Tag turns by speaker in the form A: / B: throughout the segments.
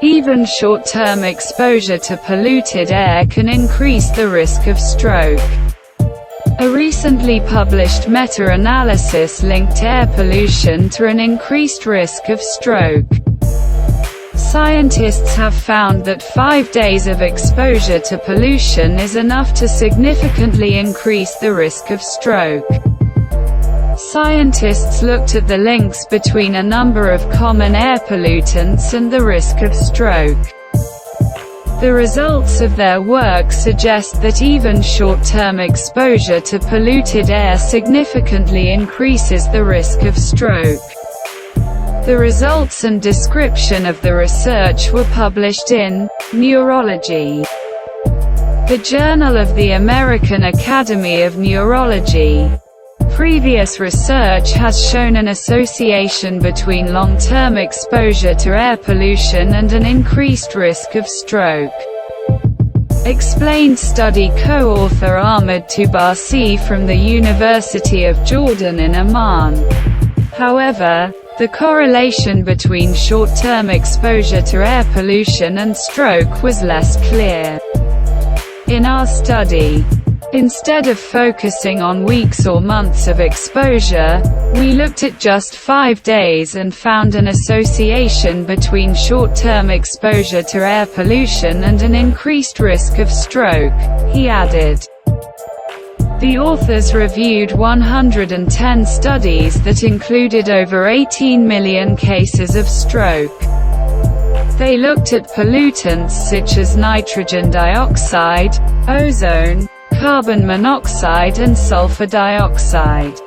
A: Even short-term exposure to polluted air can increase the risk of stroke. A recently published meta-analysis linked air pollution to an increased risk of stroke. Scientists have found that 5 days of exposure to pollution is enough to significantly increase the risk of stroke. Scientists looked at the links between a number of common air pollutants and the risk of stroke. The results of their work suggest that even short-term exposure to polluted air significantly increases the risk of stroke. The results and description of the research were published in Neurology, the Journal of the American Academy of Neurology. Previous research has shown an association between long-term exposure to air pollution and an increased risk of stroke. Explained study co-author Ahmed Toubarsi from the University of Jordan in Amman. However, the correlation between short-term exposure to air pollution and stroke was less clear. In our study, instead of focusing on weeks or months of exposure, we looked at just 5 days and found an association between short-term exposure to air pollution and an increased risk of stroke, he added. The authors reviewed 110 studies that included over 18 million cases of stroke. They looked at pollutants such as nitrogen dioxide, ozone, carbon monoxide and sulfur dioxide.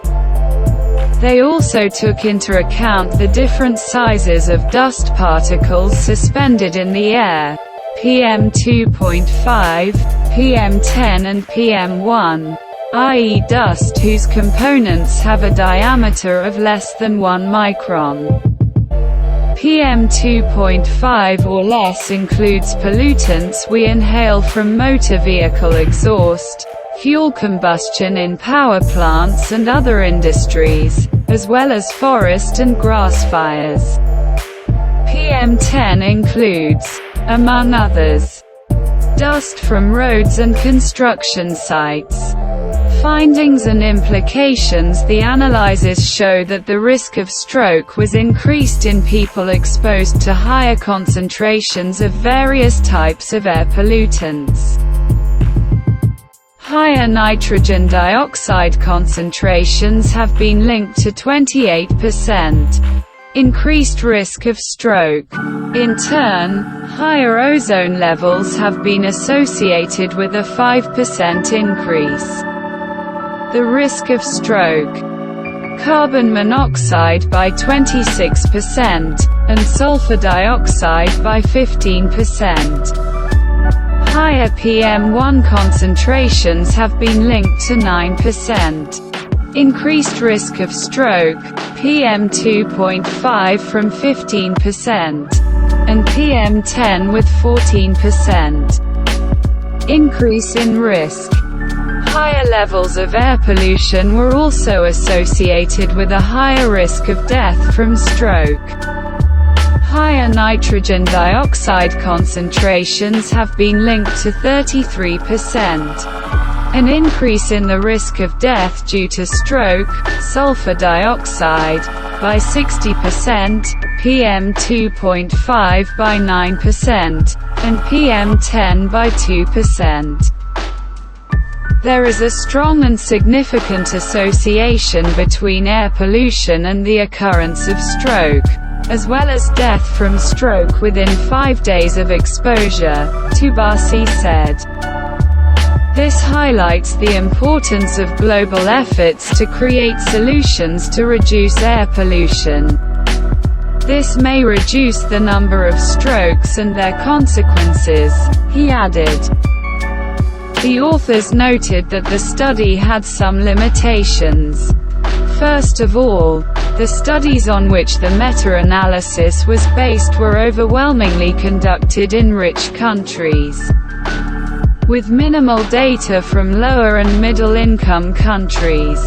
A: They also took into account the different sizes of dust particles suspended in the air, PM2.5, PM10 and PM1, i.e. dust whose components have a diameter of less than 1 micron. PM2.5 or less includes pollutants we inhale from motor vehicle exhaust, fuel combustion in power plants and other industries, as well as forest and grass fires. PM10 includes, among others, dust from roads and construction sites. Findings and implications. The analyses show that the risk of stroke was increased in people exposed to higher concentrations of various types of air pollutants. Higher nitrogen dioxide concentrations have been linked to 28% increased risk of stroke. In turn, higher ozone levels have been associated with a 5% increase the risk of stroke. Carbon monoxide by 26%, and sulfur dioxide by 15%. Higher PM1 concentrations have been linked to 9%. Increased risk of stroke, PM2.5 from 15%, and PM10 with 14%. Increase in risk. Higher levels of air pollution were also associated with a higher risk of death from stroke. Higher nitrogen dioxide concentrations have been linked to 33%. An increase in the risk of death due to stroke, sulfur dioxide, by 60%, PM2.5 by 9%, and PM10 by 2%. There is a strong and significant association between air pollution and the occurrence of stroke, as well as death from stroke within 5 days of exposure, Toubarsi said. This highlights the importance of global efforts to create solutions to reduce air pollution. This may reduce the number of strokes and their consequences, he added. The authors noted that the study had some limitations. First of all, the studies on which the meta-analysis was based were overwhelmingly conducted in rich countries, with minimal data from lower and middle-income countries.